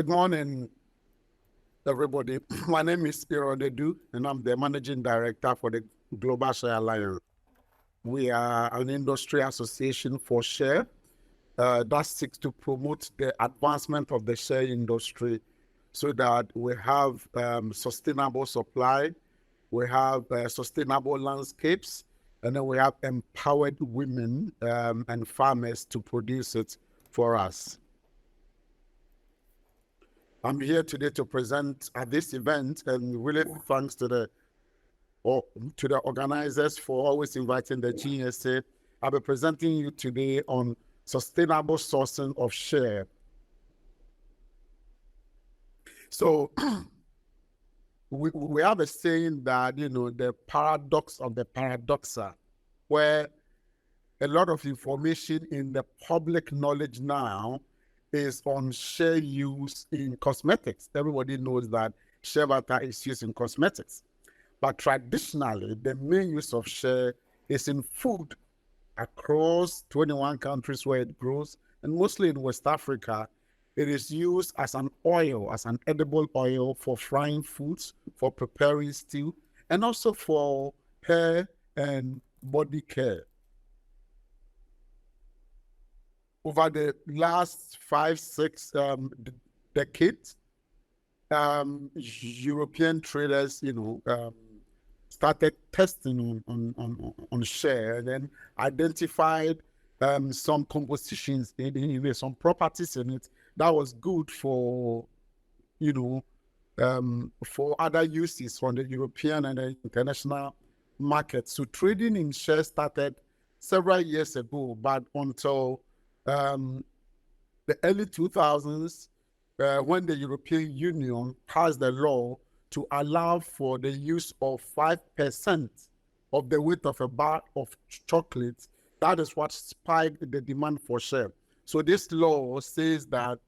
Good morning, everybody. My name is Irodedu, and I'm the Managing Director for the Global Shea Alliance. We are an industry association for Shea that seeks to promote the advancement of the shea industry so that we have sustainable supply, we have sustainable landscapes, and then we have empowered women and farmers to produce it for us. I'm here today to present at this event, and really thanks to the organizers for always inviting the GSA. I'll be presenting you today on sustainable sourcing of shea. So we have a saying that, the paradox of the paradoxa, where a lot of information in the public knowledge now is on shea use in cosmetics. Everybody knows that shea butter is used in cosmetics. But traditionally, the main use of shea is in food across 21 countries where it grows, and mostly in West Africa. It is used as an oil, as an edible oil for frying foods, for preparing stew, and also for hair and body care. Over the last 5-6 decades, European traders, started testing on shea, and then identified some compositions in some properties in it that was good for, for other uses on the European and the international market. So trading in shea started several years ago, but until the early 2000s, when the European Union passed the law to allow for the use of 5% of the weight of a bar of chocolate, that is what spiked the demand for shea. So this law says that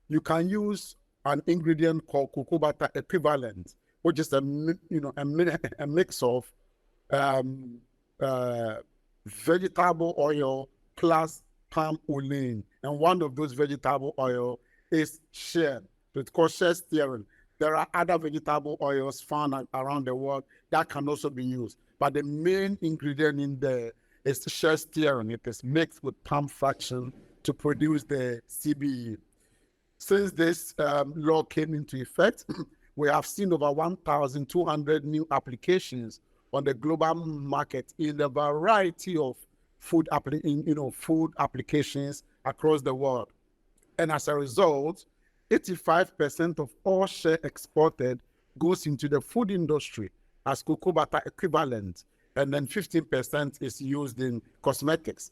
you can use an ingredient called cocoa butter equivalent, which is a mix of vegetable oil plus palm oil, and one of those vegetable oil is shea. So it's called shea stearin. There are other vegetable oils found around the world that can also be used, but the main ingredient in there is shea stearin. It is mixed with palm fraction to produce the CBE. Since this law came into effect, we have seen over 1,200 new applications on the global market in a variety of food applications across the world. And as a result, 85% of all shea exported goes into the food industry as cocoa butter equivalent, and then 15% is used in cosmetics.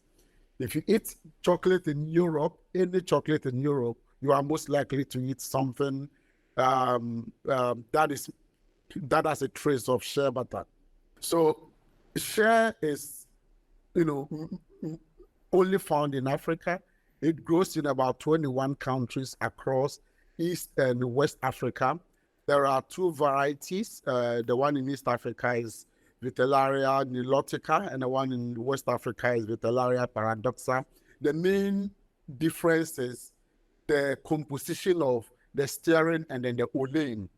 If you eat chocolate in Europe, any chocolate in Europe, you are most likely to eat something that has a trace of shea butter. So shea is, only found in Africa. It grows in about 21 countries across East and West Africa. There are two varieties. The one in East Africa is Vitellaria nilotica, and the one in West Africa is Vitellaria paradoxa. The main difference is the composition of the stearin and then the olein.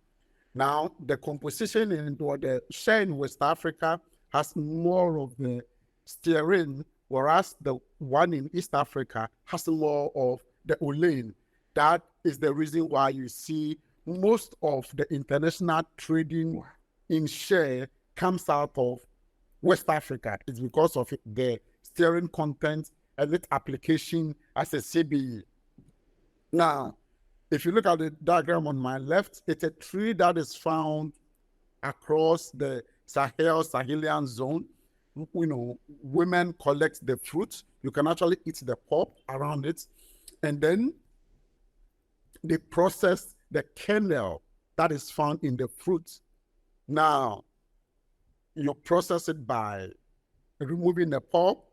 Now, the composition in the shea in West Africa has more of the stearin, whereas the one in East Africa has more of the olein. That is the reason why you see most of the international trading in shea comes out of West Africa. It's because of the stearin content and its application as a CBE. Now, if you look at the diagram on my left, it's a tree that is found across the Sahelian zone. Women collect the fruit. You can actually eat the pulp around it, and then they process the kernel that is found in the fruit. Now, you process it by removing the pulp,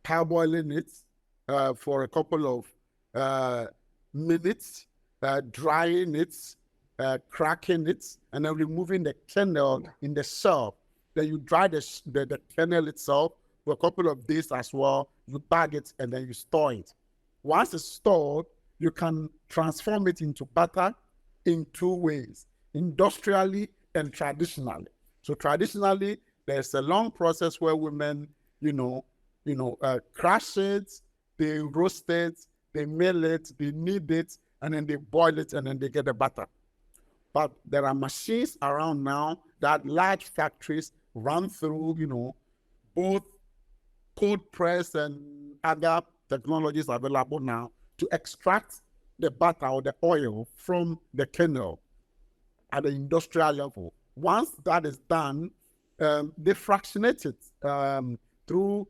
parboiling it for a couple of minutes, drying it, cracking it, and then removing the kernel in the shell. Then you dry the kernel itself for a couple of days as well. You bag it and then you store it. Once it's stored, you can transform it into butter in two ways, industrially and traditionally. So traditionally, there's a long process where women, crush it, they roast it, they mill it, they knead it, and then they boil it, and then they get the butter. But there are machines around now that large factories run through, both cold press and other technologies available now to extract the butter or the oil from the kernel at the industrial level. Once that is done, they fractionate it through,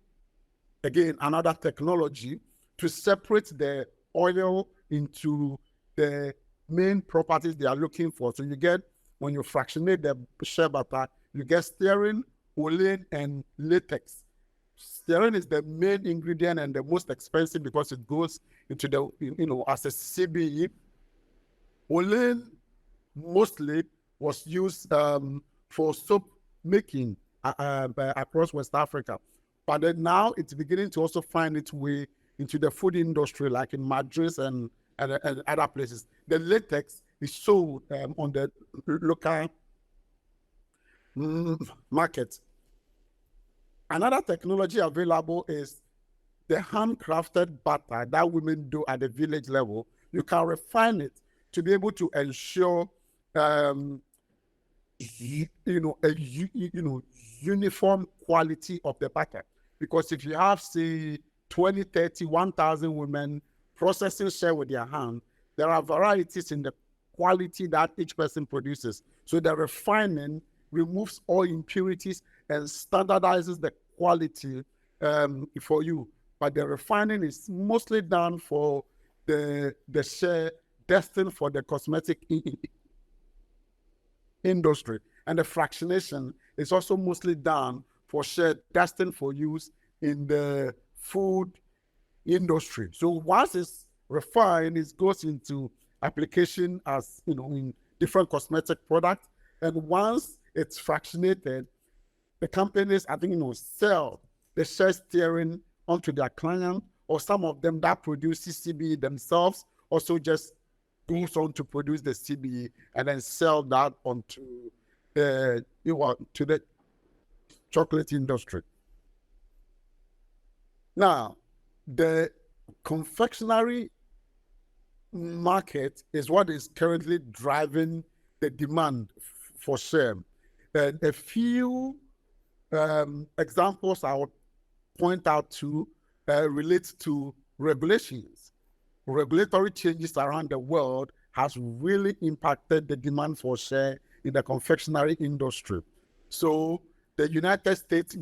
again, another technology to separate the oil into the main properties they are looking for. So you get, when you fractionate the shea butter, you get stearin, olein, and latex. Stearin is the main ingredient and the most expensive because it goes into the, as a CBE. Olein mostly was used for soap making across West Africa. But then now it's beginning to also find its way into the food industry, like in Madrid and other places. The latex is sold on the local market. Another technology available is the handcrafted butter that women do at the village level. You can refine it to be able to ensure uniform quality of the butter. Because if you have, say, 20, 30, 1,000 women processing shea with their hand, there are varieties in the quality that each person produces. So the refining removes all impurities and standardizes the quality for you. But the refining is mostly done for the shea destined for the cosmetic industry. And the fractionation is also mostly done for shea destined for use in the food industry. So once it's refined, it goes into application as, in different cosmetic products. And once it's fractionated, the companies, I think, sell the shea stearin onto their client, or some of them that produce CBE themselves also just goes on to produce the CBE and then sell that onto to the chocolate industry. Now, the confectionery market is what is currently driving the demand for shea. And a few examples I would point out to relate to regulations. Regulatory changes around the world has really impacted the demand for shea in the confectionery industry. So the United States,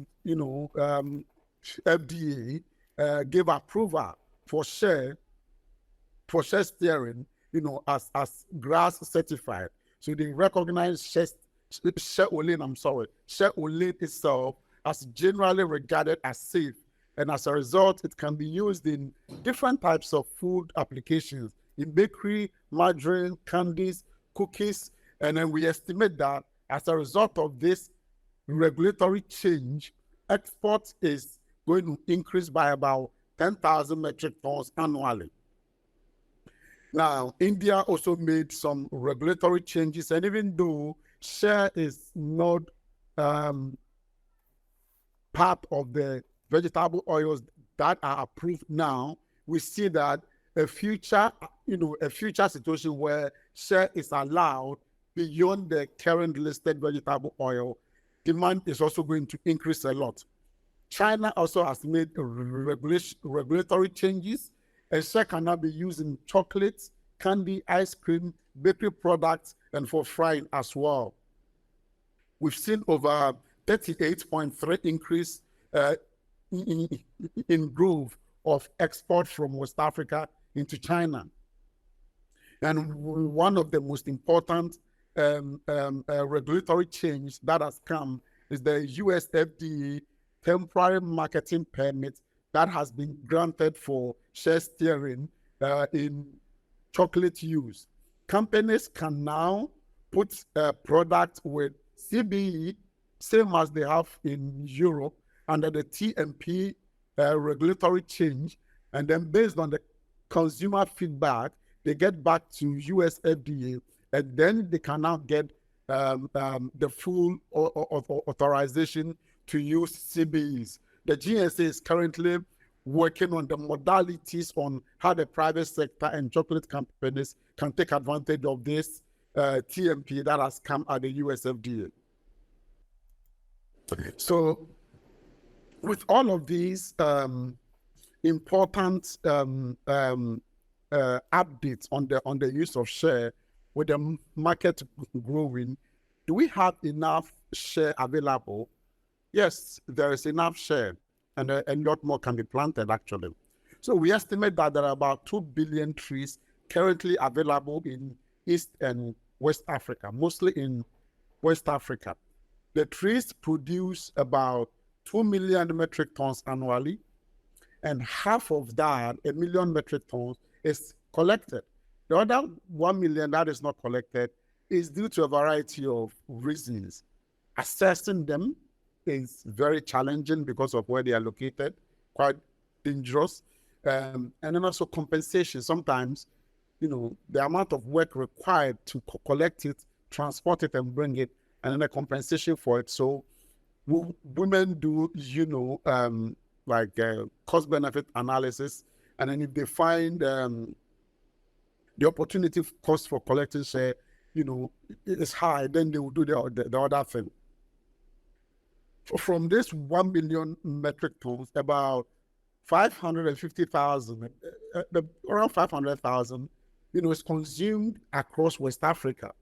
FDA gave approval for shea stearin, as GRAS certified. So they recognize shea olein itself as generally regarded as safe. And as a result, it can be used in different types of food applications, in bakery, margarine, candies, cookies. And then we estimate that as a result of this regulatory change, export is going to increase by about 10,000 metric tons annually. Now, India also made some regulatory changes, and even though shea is not part of the vegetable oils that are approved now, we see that a future situation where shea is allowed beyond the current listed vegetable oil, demand is also going to increase a lot. China also has made regulatory changes, and shea can now be used in chocolate, candy, ice cream, bakery products, and for frying as well. We've seen over 38.3 increase in growth of export from West Africa into China. And one of the most important regulatory change that has come is the US FDA temporary marketing permit that has been granted for shea stearin in chocolate use. Companies can now put a product with CBE, same as they have in Europe, under the TMP regulatory change, and then based on the consumer feedback, they get back to US FDA, and then they can now get the full authorization to use CBEs. The GSA is currently working on the modalities on how the private sector and chocolate companies can take advantage of this TMP that has come at the US FDA. So with all of these important updates on the use of Shea, with the market growing, do we have enough Shea available? Yes, there is enough Shea, and a lot more can be planted actually. So we estimate that there are about 2 billion trees currently available in East and West Africa, mostly in West Africa. The trees produce about 2 million metric tons annually, and half of that, 1 million metric tons, is collected. The other 1 million that is not collected is due to a variety of reasons. Assessing them is very challenging because of where they are located, quite dangerous. And then also compensation. Sometimes, the amount of work required to collect it, transport it, and bring it, and then a compensation for it. So women do, cost-benefit analysis, and then if they find the opportunity cost for collecting Shea, is high, then they will do the other thing. From this 1 million metric tons, about 550,000, around 500,000, is consumed across West Africa,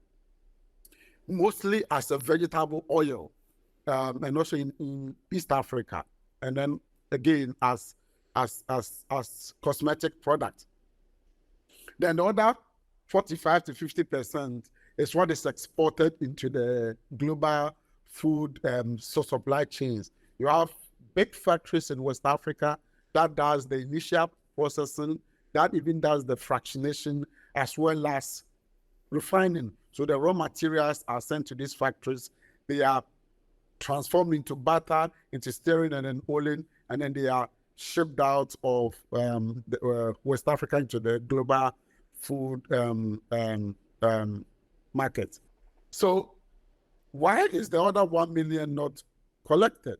mostly as a vegetable oil, and also in East Africa, and then again as cosmetic product. Then the other 45 to 50% is what is exported into the global food supply chains. You have big factories in West Africa that does the initial processing, that even does the fractionation, as well as refining. So the raw materials are sent to these factories. They are transformed into butter, into stearin, and then olein, and then they are shipped out of West Africa into the global food market. So why is the other 1 million not collected?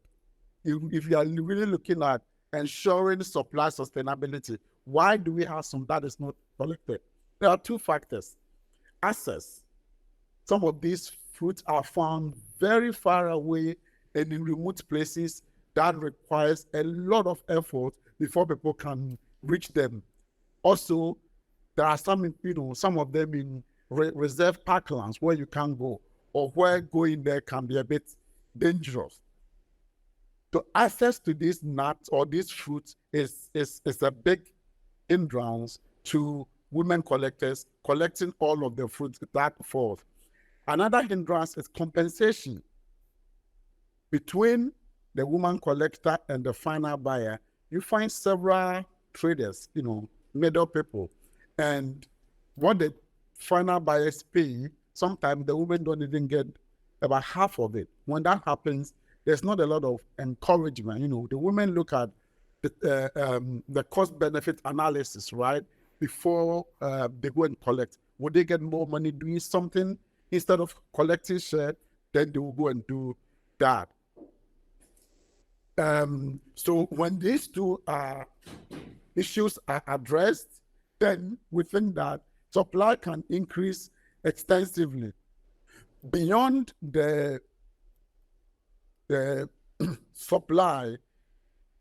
If you are really looking at ensuring supply sustainability, why do we have some that is not collected? There are two factors. Access. Some of these fruits are found very far away and in remote places that requires a lot of effort before people can reach them. Also, there are some of them in reserve parklands where you can't go, or where going there can be a bit dangerous. So access to these nuts or these fruits is a big hindrance to women collectors collecting all of the fruits that forth. Another hindrance is compensation. Between the woman collector and the final buyer, you find several traders, middle people. And what the final buyers pay, sometimes the women don't even get about half of it. When that happens, there's not a lot of encouragement. The women look at the cost-benefit analysis, right? Before they go and collect. Would they get more money doing something instead of collecting Shea? Then they will go and do that. So when these two issues are addressed, then we think that supply can increase extensively. Beyond the supply,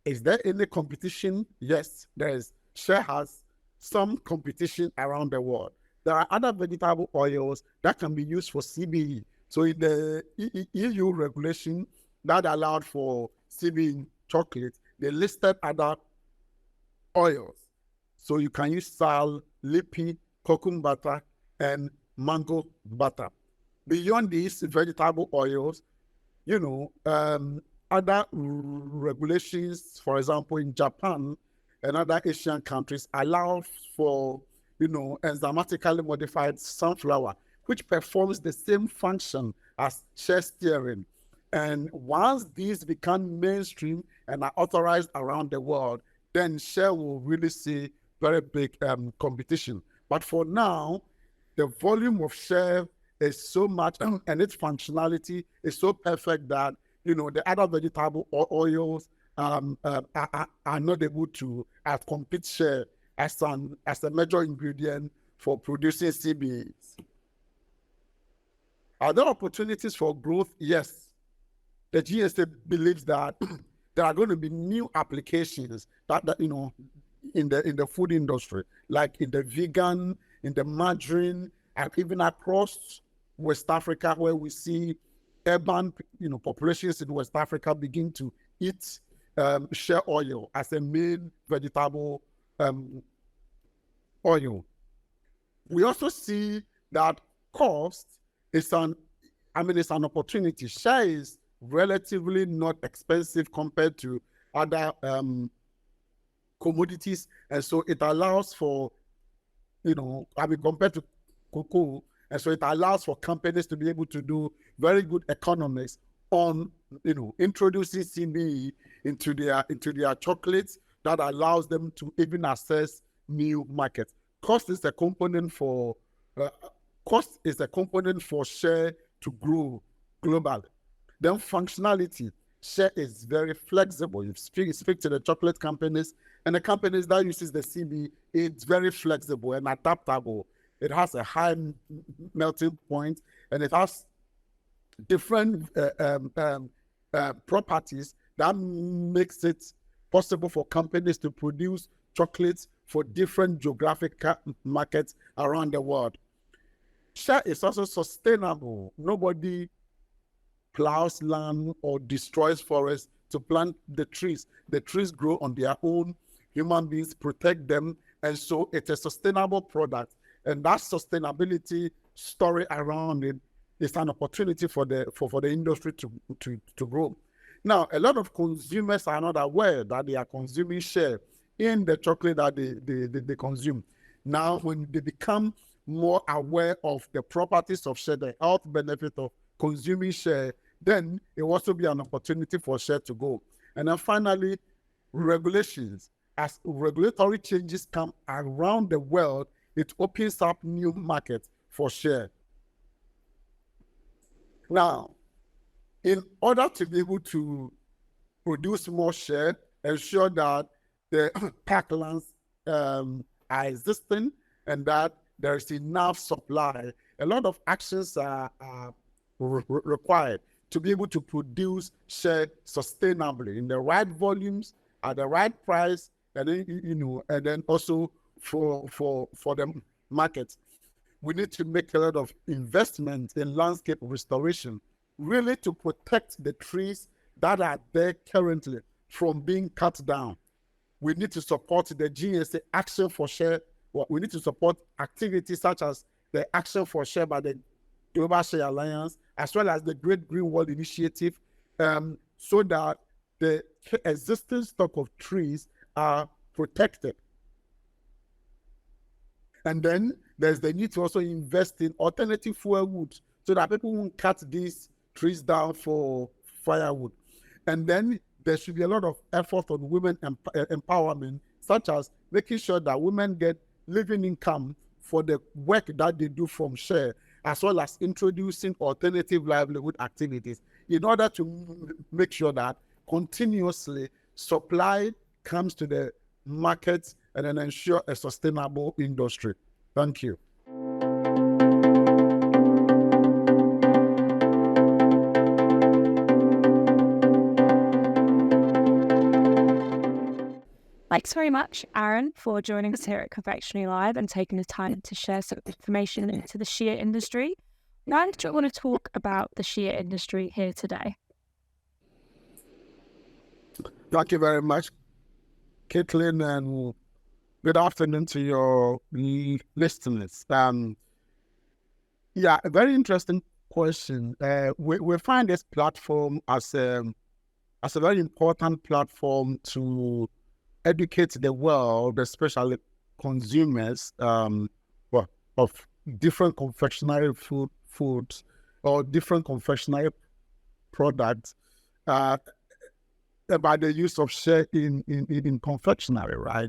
is there any competition? Yes, there is. Shea has some competition around the world. There are other vegetable oils that can be used for CBE. So in the EU regulation that allowed for CBE in chocolate, they listed other oils. So you can use sal, lipi, cocoa butter, and mango butter. Beyond these vegetable oils, other regulations, for example, in Japan and other Asian countries, allow for, enzymatically modified sunflower, which performs the same function as Shea stearin. And once these become mainstream and are authorized around the world, then Shea will really see very big competition. But for now, the volume of Shea is so much and its functionality is so perfect that, the other vegetable oils are not able to compete Shea as a major ingredient for producing CBEs. Are there opportunities for growth? Yes. The GSA believes that there are going to be new applications that in the food industry, like in the vegan, in the margarine, and even across West Africa, where we see urban populations in West Africa begin to eat shea oil as a main vegetable oil. We also see that cost is an opportunity. Shea is relatively not expensive compared to other commodities, and so it allows for, compared to cocoa, and so it allows for companies to be able to do very good economics on, introducing CBE into their chocolates that allows them to even access new markets. Cost is a component for Shea to grow globally. Then functionality. Shea is very flexible. You speak to the chocolate companies, and the companies that uses the CBE, it's very flexible and adaptable. It has a high melting point, and it has different properties that makes it possible for companies to produce chocolates for different geographic markets around the world. Shea is also sustainable. Nobody plows land or destroys forests to plant the trees. The trees grow on their own. Human beings protect them, and so it's a sustainable product. And that sustainability story around it is an opportunity for the industry to grow. Now, a lot of consumers are not aware that they are consuming Shea in the chocolate that they consume. Now, when they become more aware of the properties of Shea, the health benefit of consuming Shea, then it will also be an opportunity for Shea to go. And then finally, regulations. As regulatory changes come around the world, it opens up new markets for Shea. Now, in order to be able to produce more Shea, ensure that the Parklands are existing and that there is enough supply, a lot of actions are required to be able to produce Shea sustainably in the right volumes, at the right price, and then, and then also for the market. We need to make a lot of investment in landscape restoration, really to protect the trees that are there currently from being cut down. We need to support the GSA Action for Shea. We need to support activities such as the Action for Shea by the Global Shea Alliance, as well as the Great Green Wall Initiative, so that the existing stock of trees are protected. And then there's the need to also invest in alternative fuel wood so that people won't cut these trees down for firewood. And then there should be a lot of effort on women empowerment, such as making sure that women get living income for the work that they do from Shea, as well as introducing alternative livelihood activities in order to make sure that continuously supply comes to the markets and then ensure a sustainable industry. Thank you. Thanks very much, Aaron, for joining us here at Confectionery Live and taking the time to share some information into the Shea industry. Now, do you want to talk about the Shea industry here today? Thank you very much, Caitlin, and good afternoon to your listeners. Yeah, a very interesting question. We find this platform as a very important platform to educate the world, especially consumers, of different confectionery foods or different confectionery products about the use of Shea in confectionery, right?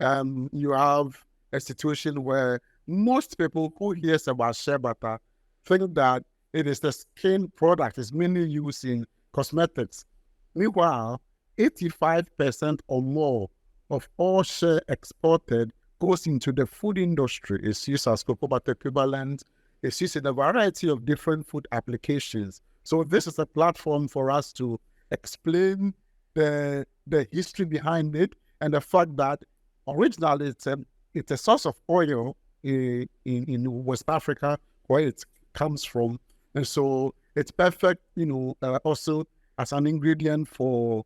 You have a situation where most people who hears about shea butter think that it is the skin product, it's mainly used in cosmetics. Meanwhile, 85% or more of all shea exported goes into the food industry. It's used as cocoa butter equivalent. It's used in a variety of different food applications. So this is a platform for us to explain the history behind it and the fact that originally it's a source of oil in West Africa where it comes from. And so it's perfect, also as an ingredient for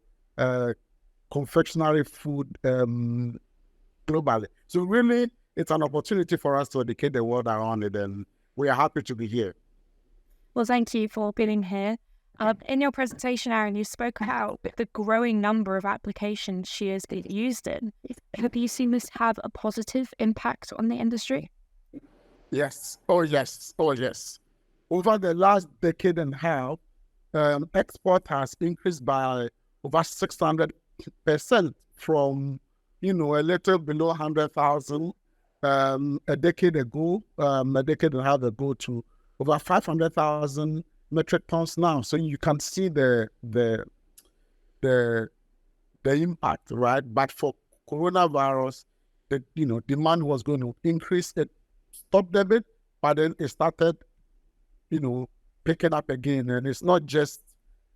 confectionery food globally. So really, it's an opportunity for us to educate the world around it, and we are happy to be here. Well, thank you for being here. In your presentation, Aaron, you spoke about the growing number of applications Shea has been used in. Have you seen this have a positive impact on the industry? Yes. Oh, yes. Oh, yes. Over the last decade and a half, export has increased by over 600% from, a little below 100,000 a decade ago, a decade and a half ago, to over 500,000 metric tons now. So you can see the impact, right? But for coronavirus, the demand was going to increase. It stopped a bit, but then it started, picking up again. And it's not just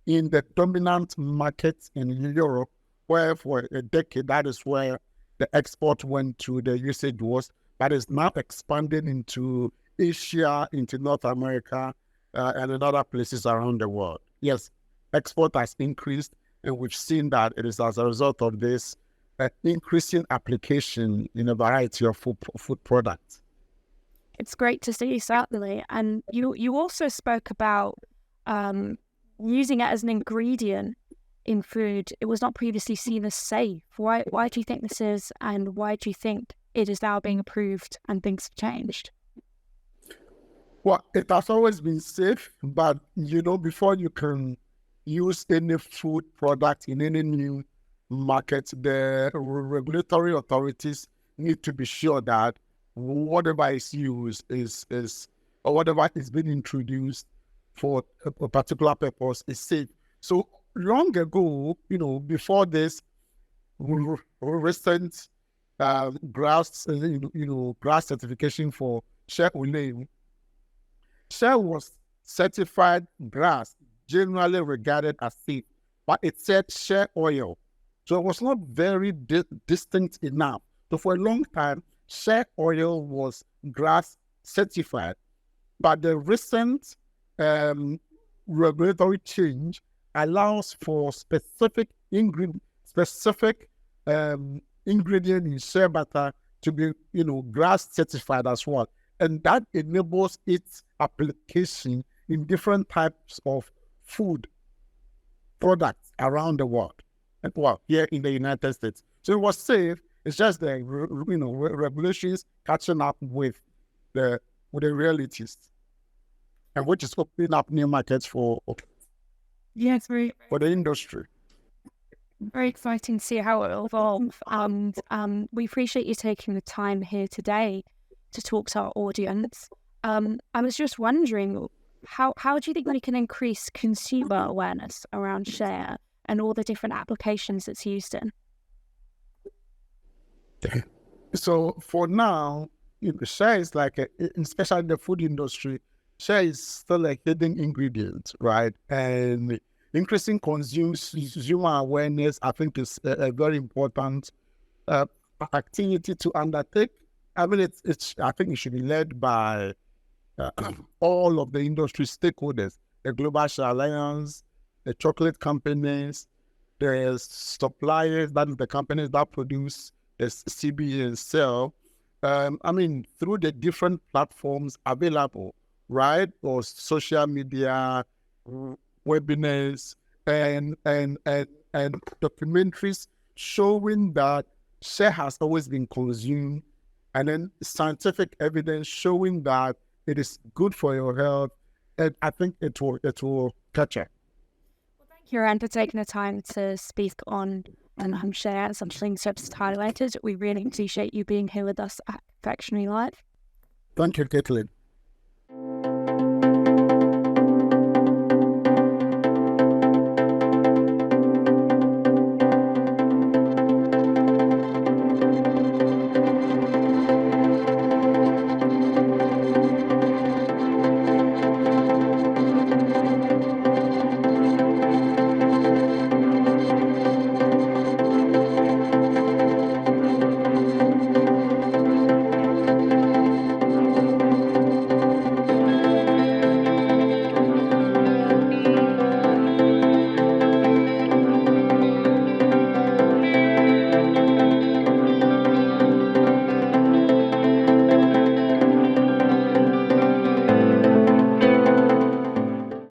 in the dominant markets in Europe, where for a decade that is where the export went to, the usage was, but it's now expanding into Asia, into North America, and in other places around the world. Yes, export has increased, and we've seen that it is as a result of this increasing application in a variety of food products. It's great to see, certainly. And you also spoke about using it as an ingredient in food. It was not previously seen as safe. Why do you think this is, and why do you think it is now being approved and things have changed? Well, it has always been safe, but before you can use any food product in any new market, the regulatory authorities need to be sure that whatever is used is or whatever is being introduced for a particular purpose is safe. So long ago, before this recent grass, grass certification for Shea, Shea was certified grass, generally regarded as safe, but it said shea oil. So it was not very distinct enough. So for a long time, shea oil was grass certified. But the recent regulatory change allows for specific ingredient in shea butter to be, grass certified as well. And that enables its application in different types of food products around the world. And here in the United States. So it was safe. It's just the regulations catching up with the realities, and which is opening up new markets for the industry. Very exciting to see how it will evolve. And we appreciate you taking the time here today to talk to our audience. I was just wondering, how do you think we can increase consumer awareness around Shea and all the different applications it's used in? So for now, Shea is like, especially in the food industry, Shea is still a hidden ingredient, right? And increasing consumer awareness, I think, is a very important activity to undertake. I mean, I think it should be led by all of the industry stakeholders, the Global Shea Alliance, the chocolate companies, the suppliers, that is the companies that produce the CBE and sell. I mean, through the different platforms available, right? Or social media, webinars, and documentaries showing that Shea has always been consumed, and then scientific evidence showing that it is good for your health. And I think it will catch up. Well, thank you, Aaron, for taking the time to speak on and share some things that's highlighted. We really appreciate you being here with us at Confectionery Live. Thank you, Caitlin.